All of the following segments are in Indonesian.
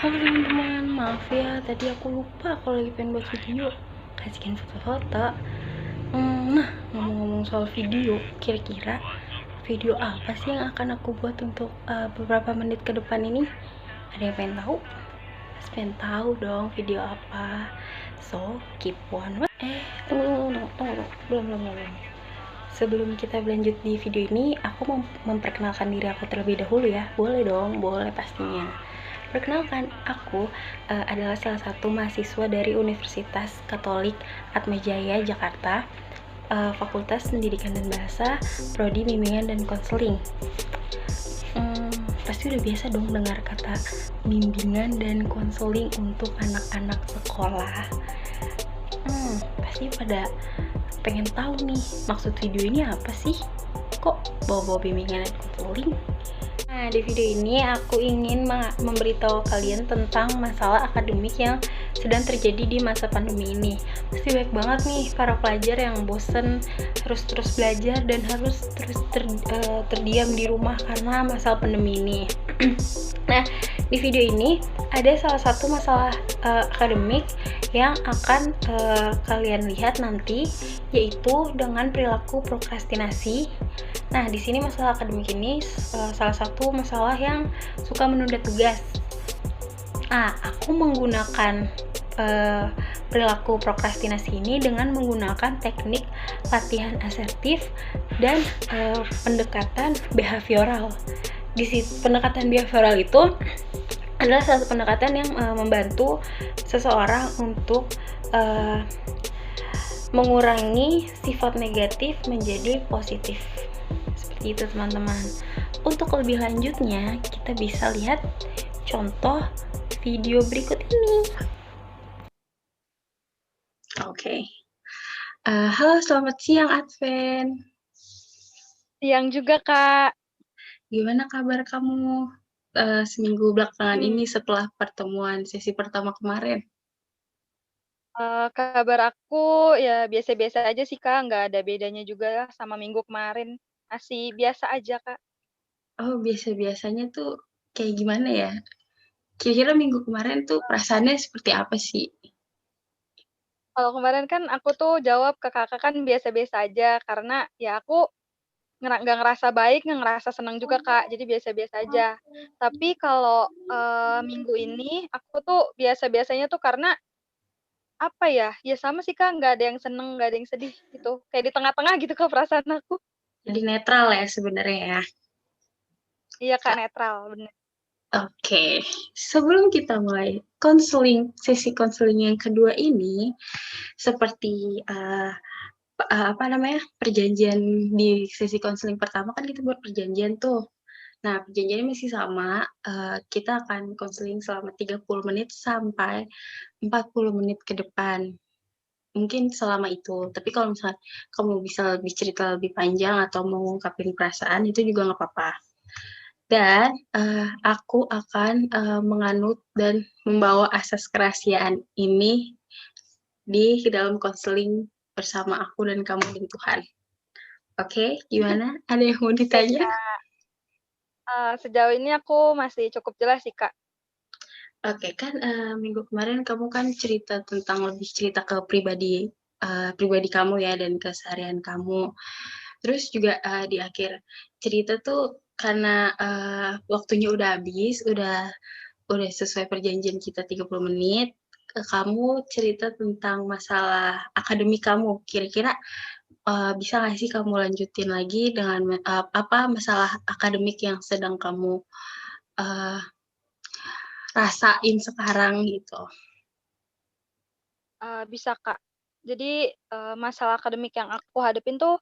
Halo teman-teman, maaf ya, tadi aku lupa kalau lagi pengen buat video, kasihkan foto-foto. Nah, ngomong-ngomong soal video, kira-kira video apa sih yang akan aku buat untuk beberapa menit ke depan ini? Ada yang pengen tahu? Pasti pengen tahu dong video apa. So, keep on. Tunggu. Belum. Sebelum kita lanjut di video ini, aku mau memperkenalkan diri aku terlebih dahulu ya. Boleh dong, boleh pastinya. Perkenalkan, aku adalah salah satu mahasiswa dari Universitas Katolik Atmajaya Jakarta, Fakultas Pendidikan dan Bahasa, Prodi Bimbingan dan Konseling. Pasti udah biasa dong dengar kata bimbingan dan konseling untuk anak-anak sekolah. Pasti pada pengen tahu nih, maksud video ini apa sih? Kok bawa-bawa bimbingan dan konseling? Nah, di video ini aku ingin memberitahu kalian tentang masalah akademik yang sedang terjadi di masa pandemi ini. Pasti banyak banget nih para pelajar yang bosen harus terus belajar dan harus terus terdiam di rumah karena masalah pandemi ini. Nah, di video ini ada salah satu masalah akademik yang akan kalian lihat nanti, yaitu dengan perilaku prokrastinasi. Nah, di sini masalah akademik ini salah satu masalah yang suka menunda tugas. Nah, aku menggunakan perilaku prokrastinasi ini dengan menggunakan teknik latihan asertif dan pendekatan behavioral. Pendekatan behavioral itu adalah salah satu pendekatan yang membantu seseorang untuk mengurangi sifat negatif menjadi positif. Seperti itu teman-teman. Untuk lebih lanjutnya, kita bisa lihat contoh video berikut ini. Oke. Halo, selamat siang Adven. Siang juga, Kak. Gimana kabar kamu seminggu belakangan ini setelah pertemuan sesi pertama kemarin? Kabar aku ya biasa-biasa aja sih, Kak, nggak ada bedanya juga sama minggu kemarin, masih biasa aja, Kak. Oh, biasa-biasanya tuh kayak gimana ya? Kira-kira minggu kemarin tuh perasaannya seperti apa sih? Kalau kemarin kan aku tuh jawab ke Kakak kan biasa-biasa aja, karena ya aku nggak ngerasa baik, nggak ngerasa senang juga, Kak, jadi biasa-biasa aja. Tapi kalau, minggu ini aku tuh biasa-biasanya tuh karena, apa ya, ya sama sih, Kak, nggak ada yang seneng, nggak ada yang sedih gitu, kayak di tengah-tengah gitu, Kak, perasaan aku. Jadi netral ya sebenarnya ya? Iya, Kak, netral, bener. Oke, sebelum kita mulai sesi konseling yang kedua ini, seperti apa namanya, perjanjian di sesi konseling pertama kan kita buat perjanjian tuh. Nah, perjanjiannya masih sama, kita akan konseling selama 30 menit sampai 40 menit ke depan. Mungkin selama itu, tapi kalau misalnya kamu bisa lebih cerita lebih panjang atau mau ngungkapin perasaan itu juga nggak apa-apa. Dan, aku akan, menganut dan membawa asas kerahasiaan ini di dalam konseling bersama aku dan kamu dan Tuhan. Oke, gimana? Ada yang mau Oke, ditanya? Kak. Sejauh ini aku masih cukup jelas sih, Kak. Oke, kan, minggu kemarin kamu kan lebih cerita ke pribadi kamu ya dan keseharian kamu. Terus juga, di akhir cerita tuh karena, waktunya udah habis, udah sesuai perjanjian kita 30 menit, kamu cerita tentang masalah akademik kamu. Kira-kira, bisa nggak sih kamu lanjutin lagi dengan apa masalah akademik yang sedang kamu, eee, rasain sekarang gitu? Bisa, Kak. Jadi, masalah akademik yang aku hadapin tuh,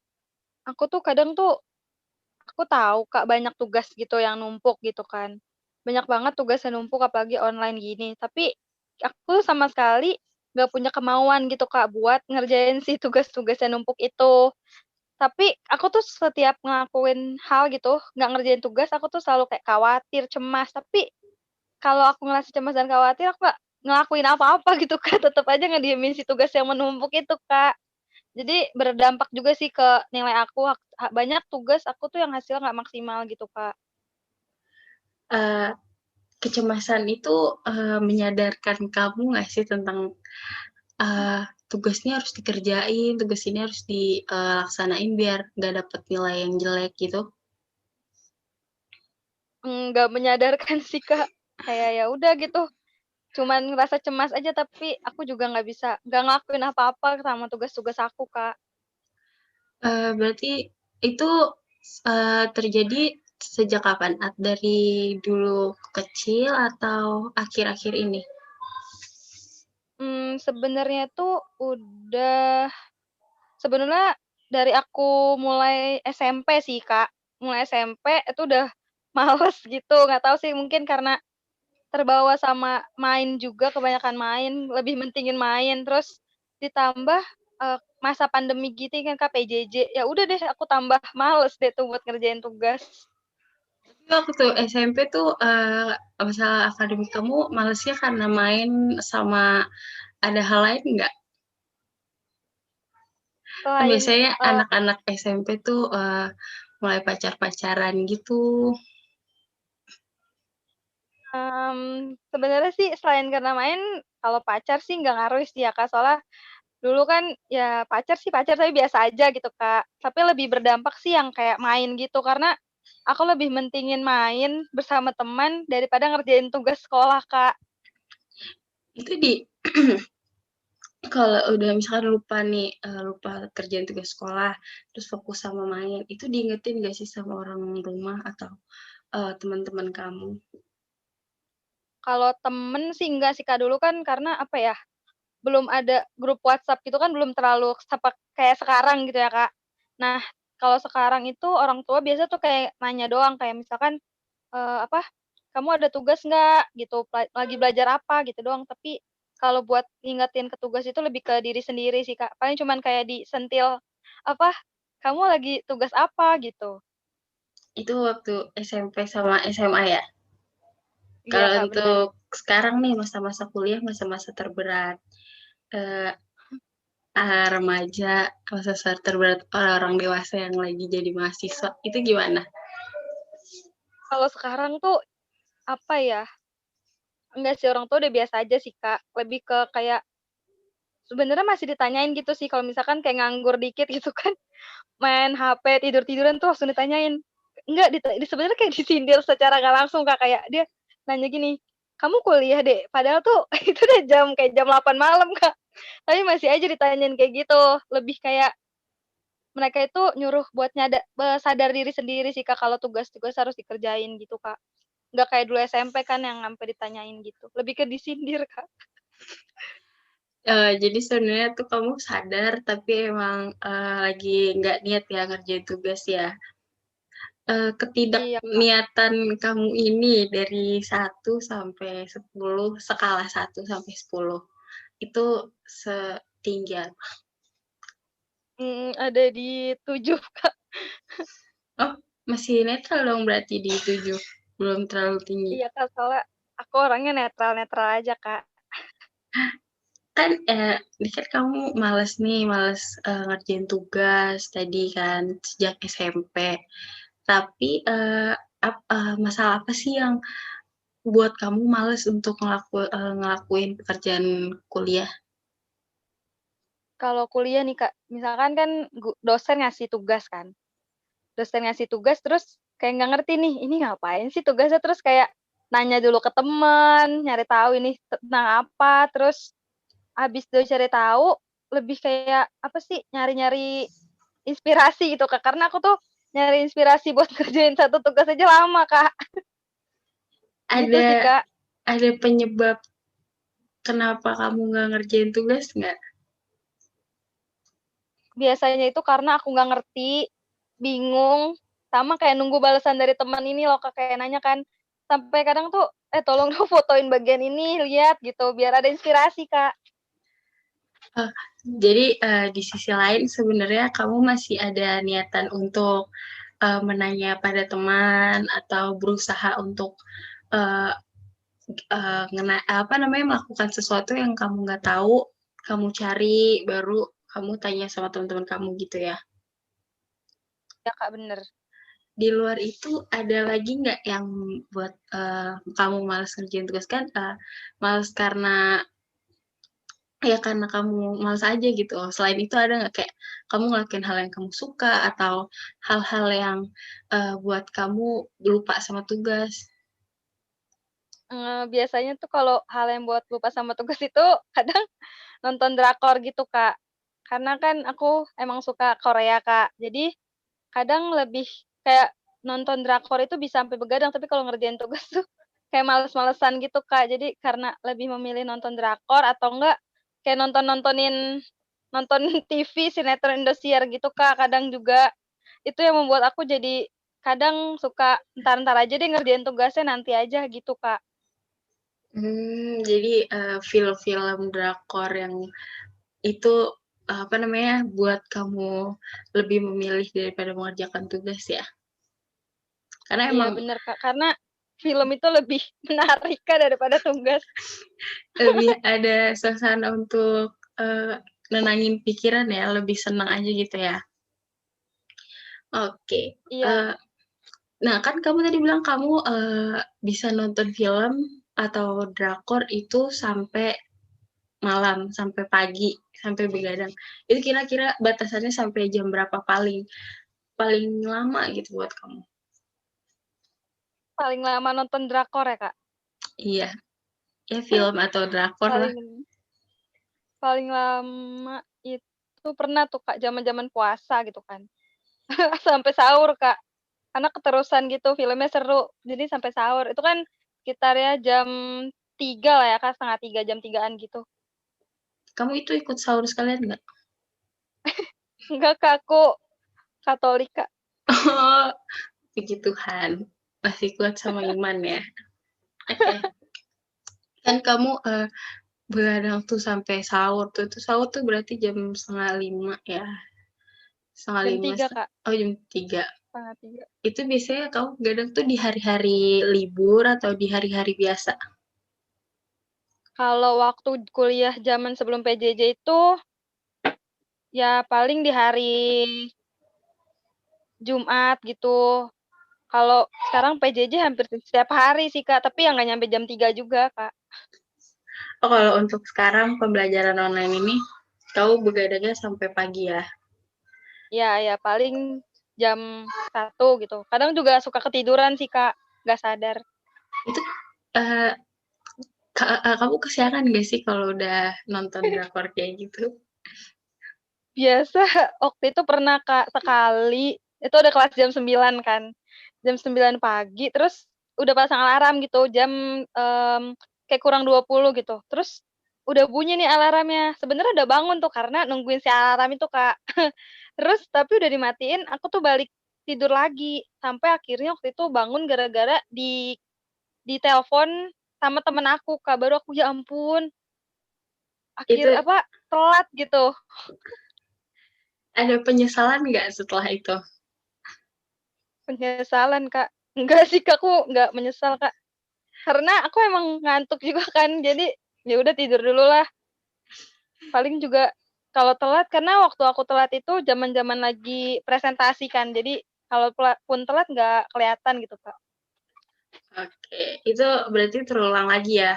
aku tuh kadang tuh, aku tahu, Kak, banyak tugas gitu yang numpuk gitu kan. Banyak banget tugas yang numpuk apalagi online gini, tapi aku sama sekali nggak punya kemauan gitu, Kak, buat ngerjain si tugas-tugas yang numpuk itu. Tapi aku tuh setiap ngelakuin hal gitu, nggak ngerjain tugas, aku tuh selalu kayak khawatir, cemas, tapi kalau aku ngerasa cemas dan khawatir, aku nggak ngelakuin apa-apa gitu, Kak, tetep aja ngediemin si tugas yang menumpuk itu, Kak. Jadi berdampak juga sih ke nilai aku, banyak tugas aku tuh yang hasilnya nggak maksimal gitu, Kak. Eee, Kecemasan itu, menyadarkan kamu nggak sih tentang, tugas ini harus dikerjain, tugas ini harus dilaksanain biar nggak dapet nilai yang jelek gitu? Nggak menyadarkan sih, Kak. Kayak ya udah gitu, cuman ngerasa cemas aja tapi aku juga nggak ngelakuin apa-apa sama tugas-tugas aku, Kak. Berarti itu, terjadi sejak kapan? Dari dulu kecil atau akhir-akhir ini? Sebenarnya tuh udah sebenarnya dari aku mulai SMP sih, Kak. Mulai SMP itu udah males gitu, nggak tahu sih mungkin karena terbawa sama main juga, kebanyakan main, lebih mentingin main, terus ditambah, masa pandemi gitu kan Kak, PJJ, ya udah deh aku tambah males deh tuh buat ngerjain tugas. Tapi waktu SMP tuh, masalah akademik kamu malesnya karena main sama ada hal lain nggak? Kan Selain, biasanya eee, anak-anak SMP tuh, mulai pacar-pacaran gitu. sebenarnya sih selain karena main, kalau pacar sih nggak ngaruh sih ya Kak, soalnya dulu kan ya pacar sih pacar, tapi biasa aja gitu Kak. Tapi lebih berdampak sih yang kayak main gitu, karena aku lebih mentingin main bersama teman daripada ngerjain tugas sekolah, Kak. Itu kalau udah misalkan lupa nih, lupa kerjain tugas sekolah, terus fokus sama main, itu diingetin nggak sih sama orang rumah atau, teman-teman kamu? Kalau temen sih enggak sih, Kak, dulu kan karena apa ya, belum ada grup WhatsApp gitu kan belum terlalu kayak sekarang gitu ya, Kak. Nah, kalau sekarang itu orang tua biasa tuh kayak nanya doang, kayak misalkan, apa, "Kamu ada tugas nggak?" Gitu, "Lagi belajar apa?" Gitu doang. Tapi kalau buat ngingetin ke tugas itu lebih ke diri sendiri sih, Kak. Paling cuman kayak disentil, apa, "Kamu lagi tugas apa?" Gitu. Itu waktu SMP sama SMA ya? Iya, Kalau Kak, bener. untuk sekarang nih masa-masa kuliah, masa-masa terberat, eee, remaja, masa-masa terberat orang-orang dewasa yang lagi jadi mahasiswa, itu gimana? Kalau sekarang tuh, apa ya, enggak sih, orang tua udah biasa aja sih, Kak. Lebih ke kayak sebenarnya masih ditanyain gitu sih kalau misalkan kayak nganggur dikit gitu kan, main HP, tidur-tiduran tuh langsung ditanyain. Enggak, sebenarnya kayak disindir secara nggak langsung, Kak, kayak dia nanya gini, "Kamu kuliah, Dek?" Padahal tuh itu udah kayak jam 8 malam, Kak. Tapi masih aja ditanyain kayak gitu. Lebih kayak mereka itu nyuruh buat sadar diri sendiri sih, Kak, kalau tugas-tugas harus dikerjain gitu, Kak. Nggak kayak dulu SMP kan yang sampai ditanyain gitu, lebih ke disindir, Kak. Jadi sebenarnya tuh kamu sadar tapi emang, lagi nggak niat ya ngerjain tugas ya? Iya, Kak. Ketidakniatan kamu ini dari 1 sampai 10, skala 1 sampai 10, itu setinggi apa? Ada di 7, Kak. Oh, masih netral dong berarti di 7, belum terlalu tinggi. Iya, Kak, soalnya aku orangnya netral-netral aja, Kak. Kan, ini kan kamu males nih, males, ngerjain tugas tadi kan sejak SMP. Tapi, masalah apa sih yang buat kamu males untuk ngelakuin pekerjaan kuliah? Kalau kuliah nih, Kak, misalkan kan dosen ngasih tugas kan, dosen ngasih tugas terus kayak nggak ngerti nih, ini ngapain sih tugasnya, terus kayak nanya dulu ke temen, nyari tahu ini tentang apa, terus habis dari cari tahu, lebih kayak apa sih, nyari-nyari inspirasi gitu, Kak, karena aku tuh nyari inspirasi buat ngerjain satu tugas aja lama, Kak, gitu Ada sih, Kak. ada penyebab kenapa kamu nggak ngerjain tugas nggak? Biasanya itu karena aku nggak ngerti, bingung, sama kayak nunggu balasan dari teman ini loh, Kak, kayak nanya kan, sampai kadang tuh, tolong dong fotoin bagian ini, lihat," gitu, biar ada inspirasi, Kak. Oh, jadi, di sisi lain sebenarnya kamu masih ada niatan untuk, menanya pada teman atau berusaha untuk, eee apa namanya, melakukan sesuatu yang kamu nggak tahu, kamu cari baru, kamu tanya sama teman-teman kamu gitu ya. Ya, Kak, bener. Di luar itu ada lagi nggak yang buat, kamu males ngerjain tugas kan, males karena ya karena kamu males aja gitu. Selain itu ada nggak kayak kamu ngelakuin hal yang kamu suka atau hal-hal yang, buat kamu lupa sama tugas? Biasanya tuh kalau hal yang buat lupa sama tugas itu kadang nonton drakor gitu, Kak. Karena kan aku emang suka Korea, Kak. Jadi kadang lebih kayak nonton drakor itu bisa sampai begadang, tapi kalau ngerjain tugas tuh kayak males-malesan gitu, Kak. Jadi karena lebih memilih nonton drakor atau enggak kayak nonton TV, sinetron Indosiar gitu, Kak, kadang juga. Itu yang membuat aku jadi kadang suka, entar-entar aja deh ngerjain tugasnya, nanti aja gitu, Kak. Jadi, film-film drakor yang itu, apa namanya, buat kamu lebih memilih daripada mengerjakan tugas ya? Karena Iya emang bener, Kak, karena film itu lebih menarik, Kak, daripada tugas. lebih ada suasana untuk, nenangin pikiran ya, lebih senang aja gitu ya? Oke, Iya, nah kan kamu tadi bilang kamu, bisa nonton film atau drakor itu sampai malam, sampai pagi, sampai begadang. Itu kira-kira batasannya sampai jam berapa paling paling lama gitu buat kamu? paling lama nonton drakor ya, Kak? Iya, ya film atau drakor lah. Paling paling lama itu pernah tuh, Kak, zaman-zaman puasa gitu kan, sampai sahur, Kak, karena keterusan gitu, filmnya seru, jadi sampai sahur. Itu kan sekitar ya jam 3 lah ya, Kak, 2:30, jam 3-an gitu. Kamu itu ikut sahur sekalian nggak? Enggak, Kak, aku Katolik, Kak. Oh, puji Tuhan, masih kuat sama iman ya. Oke, kan kamu, begadang tuh sampai sahur tuh, itu sahur tuh berarti jam 4:30 ya? Setengah Jam lima 3 Kak, oh jam 3. 2:30. Itu biasanya kamu begadang tuh di hari-hari libur atau di hari-hari biasa? Kalau waktu kuliah zaman sebelum PJJ itu, ya paling di hari Jumat gitu. Kalau sekarang PJJ hampir setiap hari sih, Kak, tapi ya nggak nyampe jam 3 juga, Kak. Oh, kalau untuk sekarang pembelajaran online ini, kamu begadangnya sampai pagi ya? Iya iya, paling jam 1 gitu. Kadang juga suka ketiduran sih, Kak, nggak sadar. Itu, eee, kamu kesiangan nggak sih kalau udah nonton drakor kayak gitu? Biasa waktu itu pernah, Kak, sekali, itu udah kelas jam 9 kan, jam 9 pagi, terus udah pasang alarm gitu kayak kurang 20 gitu, terus udah bunyi nih alarmnya, sebenarnya udah bangun tuh karena nungguin si alarm itu, Kak. Terus tapi udah dimatiin, aku tuh balik tidur lagi, sampai akhirnya waktu itu bangun gara-gara ditelepon sama temen aku, Kak, baru aku, "Ya ampun, Itu telat," gitu. ada penyesalan nggak setelah itu? Penyesalan, Kak. Enggak sih, Kak, aku nggak menyesal, Kak. Karena aku emang ngantuk juga kan, jadi ya udah tidur dulu lah. Paling juga kalau telat karena waktu aku telat itu zaman-zaman lagi presentasi kan, jadi kalau pun telat nggak kelihatan gitu, Kak. Oke, itu berarti terulang lagi ya,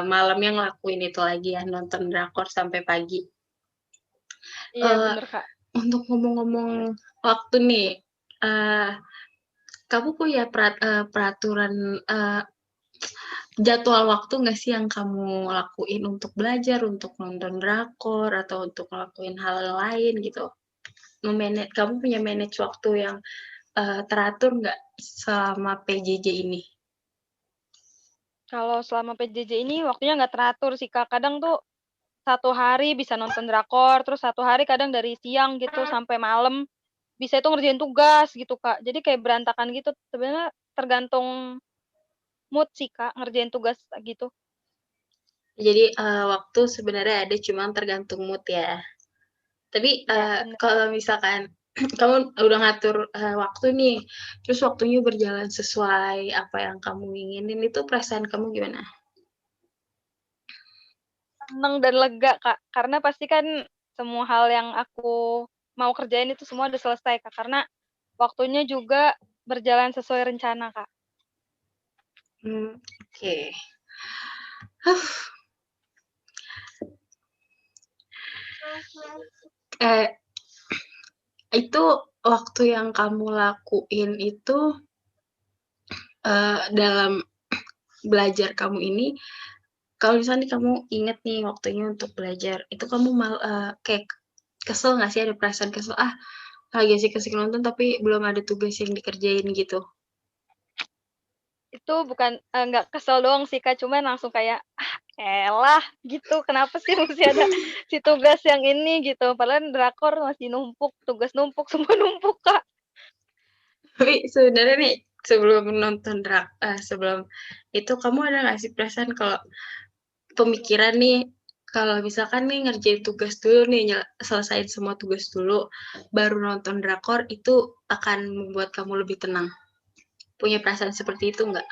malamnya ngelakuin itu lagi ya, nonton drakor sampai pagi. Iya Eee, bener, Kak. untuk ngomong-ngomong waktu nih, eee, kamu punya peraturan, jadwal waktu nggak sih yang kamu lakuin untuk belajar, untuk nonton drakor, atau untuk ngelakuin hal lain gitu? Kamu punya manage waktu yang, teratur nggak selama PJJ ini? Kalau selama PJJ ini waktunya nggak teratur sih, Kak. Kadang tuh satu hari bisa nonton drakor, terus satu hari kadang dari siang gitu sampai malam, bisa itu ngerjain tugas gitu, Kak. Jadi kayak berantakan gitu, sebenarnya tergantung mood sih, Kak, ngerjain tugas gitu. Jadi, waktu sebenarnya ada, cuman tergantung mood ya. Tapi, Iya, bener. kalau misalkan kamu udah ngatur, waktu nih, terus waktunya berjalan sesuai apa yang kamu inginin, itu perasaan kamu gimana? Seneng dan lega, Kak, karena pasti kan semua hal yang aku mau kerjain itu semua udah selesai, Kak, karena waktunya juga berjalan sesuai rencana, Kak. Oke. Huh, eh, itu waktu yang kamu lakuin itu, dalam belajar kamu ini, kalau misalnya kamu inget nih waktunya untuk belajar, itu kamu kayak kesel nggak sih, ada perasaan kesel, "Ah, lagi asik-asik nonton tapi belum ada tugas yang dikerjain," gitu? Itu bukan nggak kesel doang sih, Kak, cuman langsung kayak, "Ah, elah," gitu, "kenapa sih mesti ada si tugas yang ini?" Gitu, padahal drakor masih numpuk, tugas numpuk, semua numpuk, Kak. Tapi sebenarnya nih, sebelum itu kamu ada nggak sih perasaan kalau pemikiran nih, kalau misalkan nih ngerjain tugas dulu nih, selesain semua tugas dulu, baru nonton drakor, itu akan membuat kamu lebih tenang? Punya perasaan seperti itu nggak?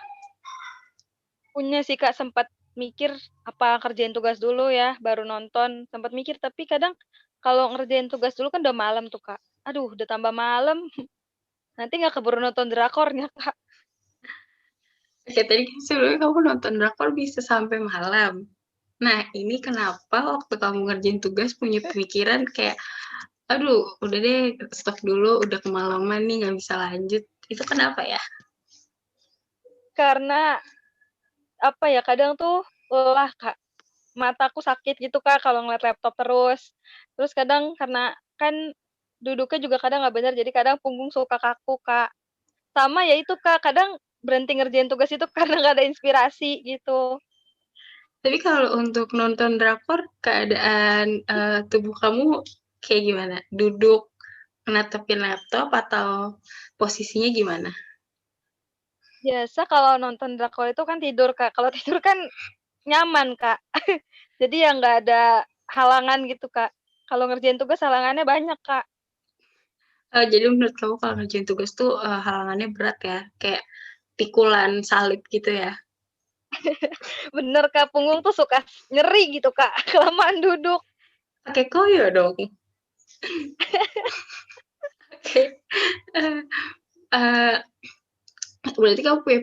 Punya sih, Kak, sempet mikir, apa kerjain tugas dulu ya, baru nonton, sempet mikir, tapi kadang kalau ngerjain tugas dulu kan udah malam tuh, Kak. Aduh, udah tambah malam, nanti nggak keburu nonton drakornya, Kak. Oke, tadi kan sebelumnya kamu nonton drakor bisa sampai malam. Nah, ini kenapa waktu kamu ngerjain tugas punya pemikiran kayak, "Aduh, udah deh stop dulu, udah kemalaman nih, nggak bisa lanjut." Itu kenapa ya? Karena, apa ya, kadang tuh lelah, Kak. Mataku sakit gitu, Kak, kalau ngeliat laptop terus. Terus kadang karena kan duduknya juga kadang nggak bener, jadi kadang punggung suka kaku, Kak. Sama ya itu, Kak, kadang berhenti ngerjain tugas itu karena nggak ada inspirasi gitu. Tapi kalau untuk nonton drakor, keadaan, tubuh kamu kayak gimana? Duduk, natepin laptop, atau posisinya gimana? Biasa kalau nonton drakor itu kan tidur, Kak. Kalau tidur kan nyaman, Kak. Jadi ya nggak ada halangan gitu, Kak. Kalau ngerjain tugas halangannya banyak, Kak. Jadi menurut kamu kalau ngerjain tugas tuh, halangannya berat ya? Kayak pikulan salib gitu ya? Bener, Kak, punggung tuh suka nyeri gitu, Kak, kelamaan duduk. Pakai koyo dong? Oke, eee eee, berarti kamu punya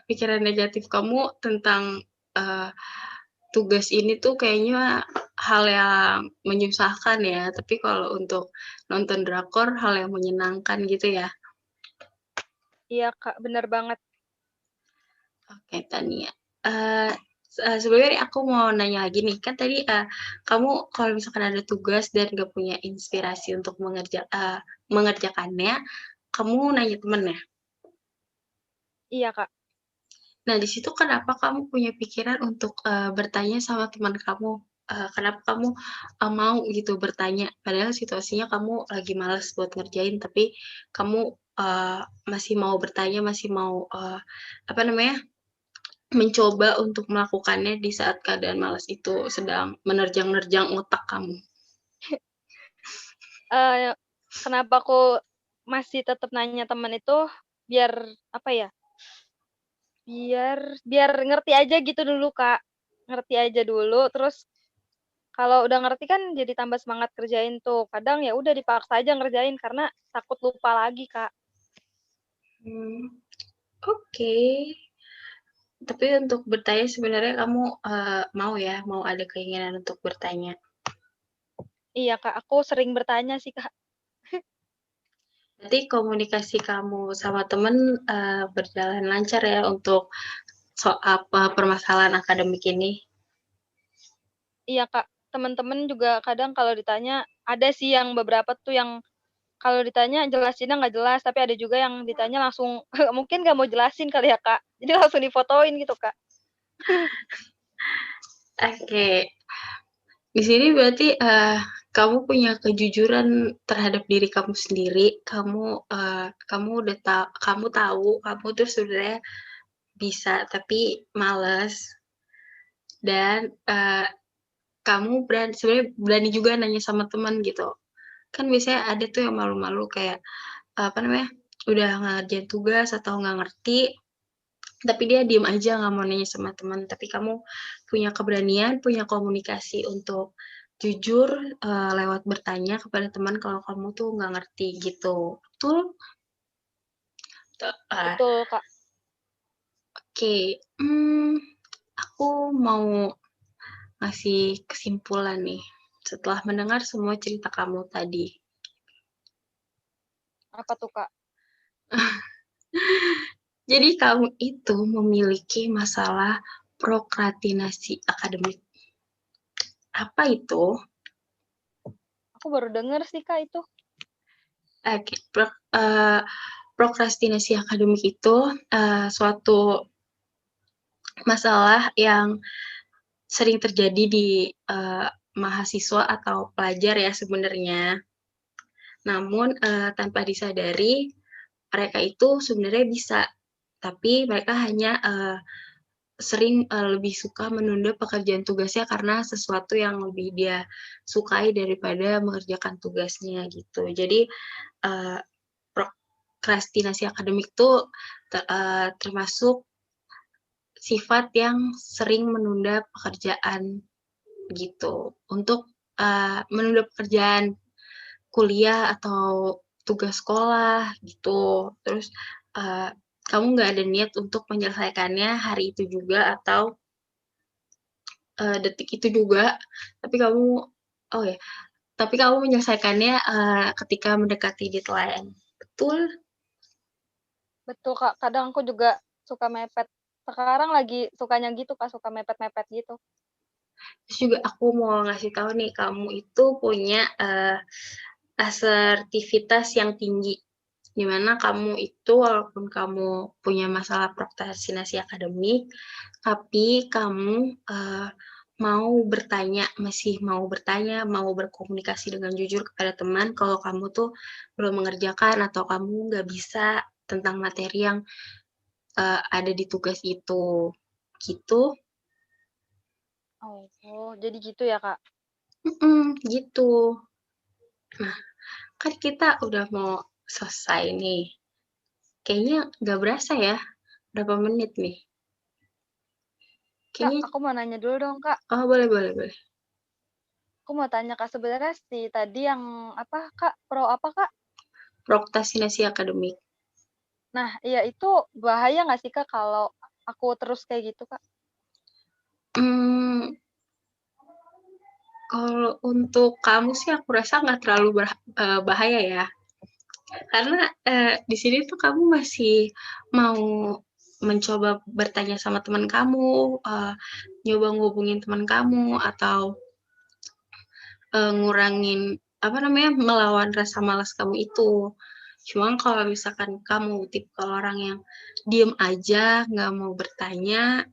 pikiran negatif kamu tentang, eee, tugas ini tuh kayaknya hal yang menyusahkan ya, tapi kalau untuk nonton drakor hal yang menyenangkan gitu ya? Iya, Kak, bener banget. Oke, Tania, eee, sebelumnya nih aku mau nanya lagi nih, kan tadi, kamu kalau misalkan ada tugas dan nggak punya inspirasi untuk mengerjakannya, kamu nanya temen ya? Iya, Kak. Nah, di situ kenapa kamu punya pikiran untuk, bertanya sama teman kamu? Kenapa kamu, mau gitu bertanya? Padahal situasinya kamu lagi males buat ngerjain, tapi kamu, masih mau bertanya, masih mau, apa namanya, mencoba untuk melakukannya di saat keadaan malas itu sedang menerjang-nerjang otak kamu. Eee, kenapa aku masih tetep nanya temen itu, biar apa ya, biar biar ngerti aja gitu dulu, Kak. Ngerti aja dulu, terus kalau udah ngerti kan jadi tambah semangat kerjain tuh. Kadang ya udah dipaksa aja ngerjain karena takut lupa lagi, Kak. Mmm, oke. Tapi untuk bertanya sebenarnya kamu, mau ya, mau ada keinginan untuk bertanya? Iya, Kak, aku sering bertanya sih, Kak. Berarti komunikasi kamu sama temen, berjalan lancar ya untuk permasalahan akademik ini? Iya, Kak, temen-temen juga kadang kalau ditanya ada sih yang beberapa tuh yang kalau ditanya jelasinnya nggak jelas, tapi ada juga yang ditanya langsung mungkin nggak mau jelasin kali ya, Kak. Jadi langsung difotoin gitu, Kak. Oke, di sini berarti, kamu punya kejujuran terhadap diri kamu sendiri, kamu udah kamu tahu kamu tuh sebenarnya bisa tapi males, dan, kamu sebenarnya berani juga nanya sama teman gitu. Kan biasanya ada tuh yang malu-malu kayak, apa namanya, udah ngerjain tugas atau nggak ngerti, tapi dia diem aja nggak mau nanya sama teman, tapi kamu punya keberanian, punya komunikasi untuk jujur lewat bertanya kepada teman kalau kamu tuh nggak ngerti gitu. Betul? Betul, Kak. Oke, aku mau ngasih kesimpulan nih, setelah mendengar semua cerita kamu tadi. Apa tuh, Kak? Jadi kamu itu memiliki masalah prokrastinasi akademik. Apa itu? Aku baru denger sih, Kak, itu. Oke, prokrastinasi akademik itu, suatu masalah yang sering terjadi di, mahasiswa atau pelajar ya sebenarnya. Namun, tanpa disadari, mereka itu sebenarnya bisa, tapi mereka hanya, sering, lebih suka menunda pekerjaan tugasnya karena sesuatu yang lebih dia sukai daripada mengerjakan tugasnya gitu. Jadi, eee, prokrastinasi akademik tuh termasuk sifat yang sering menunda pekerjaan gitu. Untuk, menunda pekerjaan kuliah atau tugas sekolah gitu. Terus, eee, kamu nggak ada niat untuk menyelesaikannya hari itu juga atau detik itu juga, tapi kamu oh ya, tapi kamu menyelesaikannya, ketika mendekati deadline. Betul? Betul, Kak. Kadang aku juga suka mepet. Sekarang lagi sukanya gitu, Kak, suka mepet-mepet gitu. Terus juga aku mau ngasih tahu nih, kamu itu punya, asertivitas yang tinggi, di mana kamu itu walaupun kamu punya masalah prokrastinasi akademik, tapi kamu, masih mau bertanya, mau berkomunikasi dengan jujur kepada teman kalau kamu tuh belum mengerjakan atau kamu nggak bisa tentang materi yang, ada di tugas itu, gitu. Oh, jadi gitu ya, Kak? Gitu. Nah, kan kita udah mau selesai nih. Kayaknya nggak berasa ya, berapa menit nih? Kak, Kayaknya aku mau nanya dulu dong, Kak. oh, boleh boleh boleh. Aku mau tanya, Kak, sebenarnya tadi yang apa, Kak, apa, Kak? Prokrastinasi akademik. Nah, iya itu bahaya nggak sih, Kak, kalau aku terus kayak gitu, Kak? Mmm, kalau untuk kamu sih aku rasa nggak terlalu bahaya ya. Karena, di sini tuh kamu masih mau mencoba bertanya sama teman kamu, nyoba ngubungin teman kamu atau, ngurangin, apa namanya, melawan rasa malas kamu itu. Cuma kalau misalkan kamu tipe orang yang diem aja, nggak mau bertanya,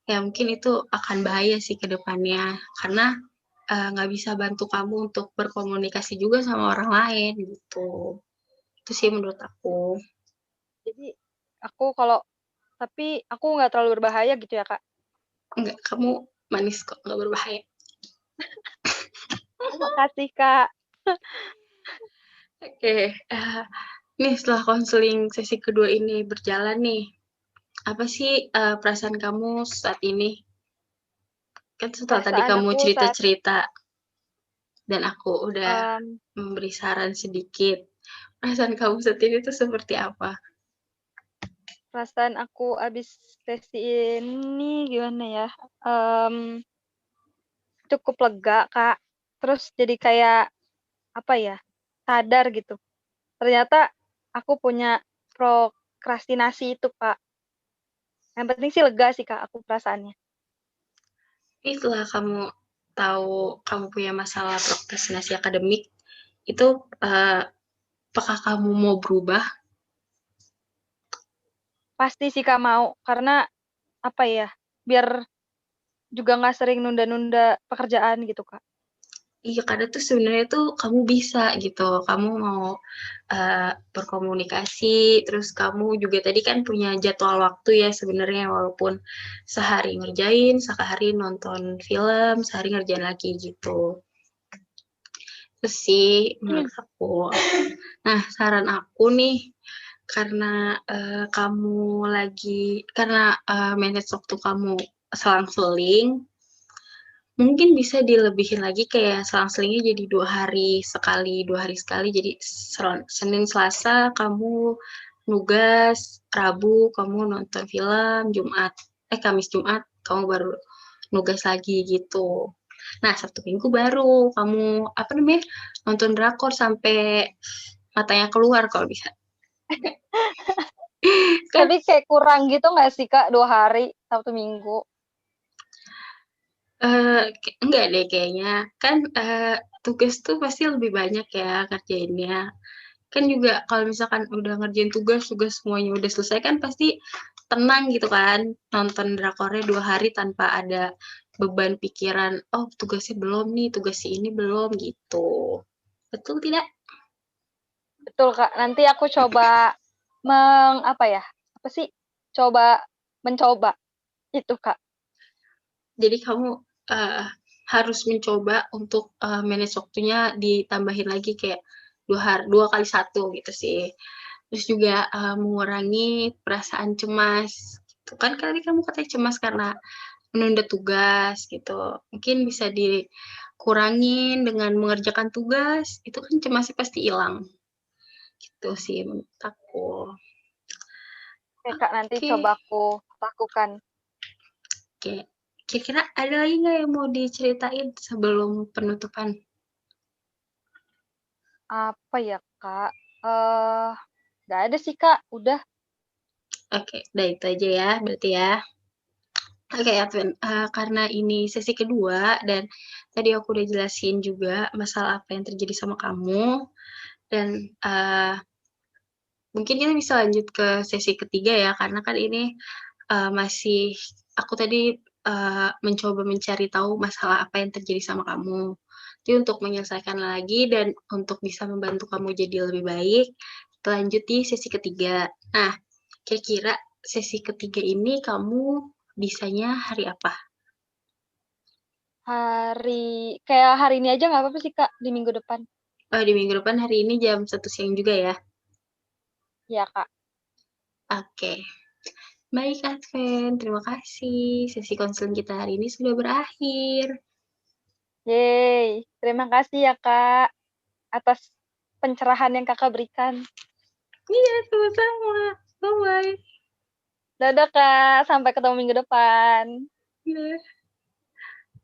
ya mungkin itu akan bahaya sih ke depannya. Karena, nggak bisa bantu kamu untuk berkomunikasi juga sama orang lain, gitu. Itu sih menurut aku. Jadi tapi aku nggak terlalu berbahaya gitu ya, Kak? Enggak, kamu manis kok, nggak berbahaya. Oh, makasih, Kak. Oke, nih setelah konseling sesi kedua ini berjalan nih, apa sih, perasaan kamu saat ini? Kan setelah tadi Perasaan kamu aku saat cerita-cerita dan aku udah mmm, memberi saran sedikit, perasaan kamu saat ini tuh seperti apa? perasaan aku abis sesi ini gimana ya, mmm, cukup lega, Kak. Terus jadi kayak, apa ya, sadar gitu, ternyata aku punya prokrastinasi itu, Kak. Yang penting sih lega sih, Kak, aku perasaannya. Tapi setelah kamu tahu kamu punya masalah prokrastinasi akademik, itu, apakah kamu mau berubah? Pasti sih, Kak, mau, karena, apa ya, biar juga nggak sering nunda-nunda pekerjaan gitu, Kak. Iya, karena tuh sebenarnya tuh kamu bisa gitu, kamu mau, berkomunikasi, terus kamu juga tadi kan punya jadwal waktu ya sebenarnya, walaupun sehari ngerjain, sehari nonton film, sehari ngerjain lagi gitu. Itu sih menurut aku. Nah, saran aku nih, karena, manage waktu kamu selang-seling, Mungkin bisa dilebihin lagi kayak selang-selingnya jadi 2 hari sekali 2 hari sekali, jadi Senin, Selasa kamu nugas, Rabu kamu nonton film, Kamis, Jumat kamu baru nugas lagi gitu. Nah, Sabtu Minggu baru kamu, apa namanya, nonton drakor sampai matanya keluar kalau bisa. Kan Tapi kayak kurang gitu nggak sih Kak 2 hari, Sabtu Minggu? Enggak deh kayaknya. Kan, tugas tuh pasti lebih banyak ya ngerjainnya. Kan juga kalau misalkan udah ngerjain tugas, tugas semuanya udah selesai kan pasti tenang gitu kan, nonton drakornya 2 hari tanpa ada beban pikiran, "Oh tugasnya belum nih, tugas si ini belum," gitu. Betul tidak? Betul Kak, nanti aku coba apa ya, apa sih, mencoba itu Kak. Jadi kamu, eee, harus mencoba untuk, manage waktunya ditambahin lagi kayak 2 kali 1 gitu sih. Terus juga, mengurangi perasaan cemas gitu kan tadi kamu katanya cemas karena menunda tugas gitu, mungkin bisa dikurangin dengan mengerjakan tugas, itu kan cemasnya pasti hilang, gitu sih menurut aku. Oke Kak, nanti Oke coba aku lakukan. oke, kira-kira ada lagi nggak yang mau diceritain sebelum penutupan? Apa ya Kak, eee, nggak ada sih Kak, udah. Oke, udah itu aja ya berarti ya. Oke Adven, karena ini sesi kedua dan tadi aku udah jelasin juga masalah apa yang terjadi sama kamu dan, mungkin kita bisa lanjut ke sesi ketiga ya karena kan ini, masih aku tadi, mencoba mencari tahu masalah apa yang terjadi sama kamu. Jadi untuk menyelesaikan lagi dan untuk bisa membantu kamu jadi lebih baik, kita lanjut di sesi ketiga. Nah, kira-kira sesi ketiga ini kamu bisanya hari apa? Kayak hari ini aja nggak apa-apa sih Kak, di minggu depan. Di minggu depan hari ini jam 1 siang juga ya? Iya Kak. Oke. Baik Adven, terima kasih. Sesi konseling kita hari ini sudah berakhir. Yeay, terima kasih ya Kak, atas pencerahan yang Kakak berikan. Iya, sama-sama. Bye-bye. Dadah Kak, sampai ketemu minggu depan. Iya.